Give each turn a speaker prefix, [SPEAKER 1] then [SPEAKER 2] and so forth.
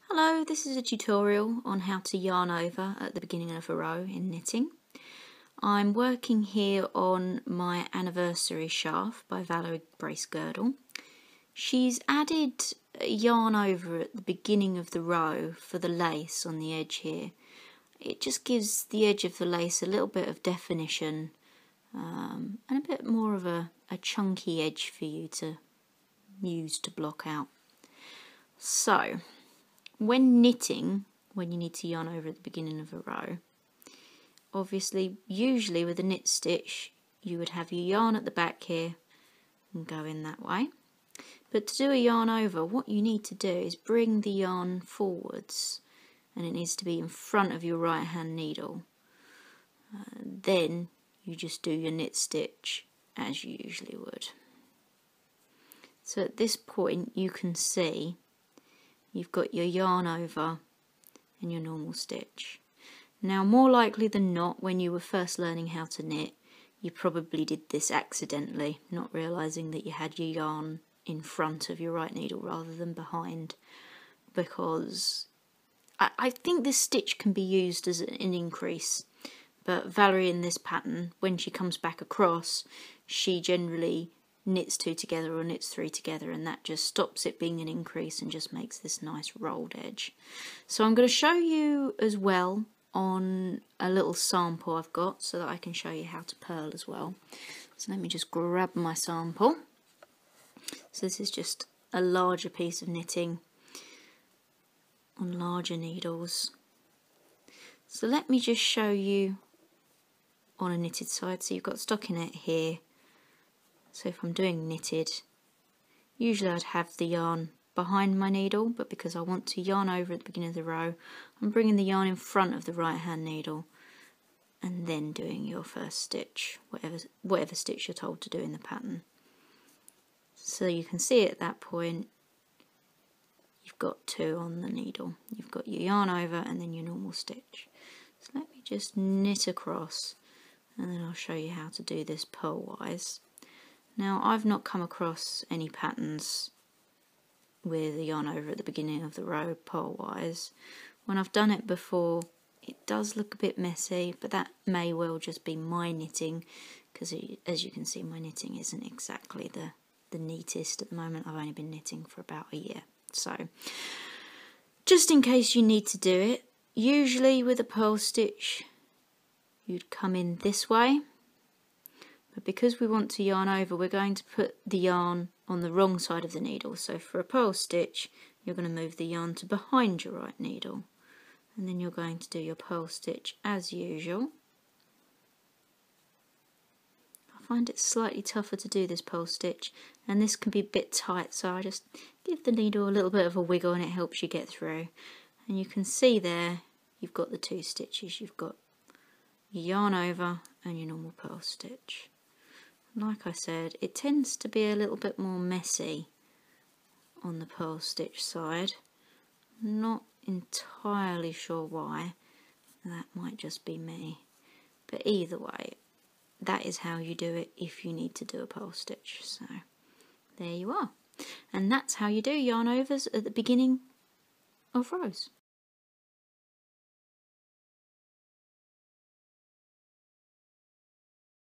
[SPEAKER 1] Hello, this is a tutorial on how to yarn over at the beginning of a row in knitting. I'm working here on my Anniversary Sharf by Valerie Bracegirdle. She's added yarn over at the beginning of the row for the lace on the edge here. It just gives the edge of the lace a little bit of definition and a bit more of a chunky edge for you to use to block out. So, when knitting, when you need to yarn over at the beginning of a row, obviously, usually with a knit stitch, you would have your yarn at the back here and go in that way. But to do a yarn over, what you need to do is bring the yarn forwards, and it needs to be in front of your right hand needle. Then you just do your knit stitch as you usually would. So at this point you can see you've got your yarn over and your normal stitch. Now, more likely than not, when you were first learning how to knit, you probably did this accidentally, not realising that you had your yarn in front of your right needle rather than behind, because I think this stitch can be used as an increase, but Valerie in this pattern, when she comes back across, she generally knits two together or knits three together, and that just stops it being an increase and just makes this nice rolled edge. So I'm going to show you as well on a little sample I've got so that I can show you how to purl as well. So let me just grab my sample. So this is just a larger piece of knitting on larger needles. So let me just show you on a knitted side. So you've got stockinette here. So if I'm doing knitted, usually I'd have the yarn behind my needle, but because I want to yarn over at the beginning of the row, I'm bringing the yarn in front of the right hand needle and then doing your first stitch, whatever stitch you're told to do in the pattern. So you can see at that point you've got two on the needle. You've got your yarn over and then your normal stitch. So let me just knit across and then I'll show you how to do this purl-wise. Now, I've not come across any patterns with the yarn over at the beginning of the row purl-wise. When I've done it before, it does look a bit messy, but that may well just be my knitting, because as you can see, my knitting isn't exactly the neatest at the moment. I've only been knitting for about a year. So, just in case you need to do it, usually with a purl stitch, you'd come in this way. But because we want to yarn over, we're going to put the yarn on the wrong side of the needle. So for a purl stitch, you're going to move the yarn to behind your right needle. And then you're going to do your purl stitch as usual. I find it slightly tougher to do this purl stitch, and this can be a bit tight, so I just give the needle a little bit of a wiggle and it helps you get through. And you can see there, you've got the two stitches. You've got your yarn over and your normal purl stitch. Like I said, it tends to be a little bit more messy on the purl stitch side. Not entirely sure why. That might just be me. But either way, that is how you do it if you need to do a purl stitch. So there you are. And that's how you do yarn overs at the beginning of rows.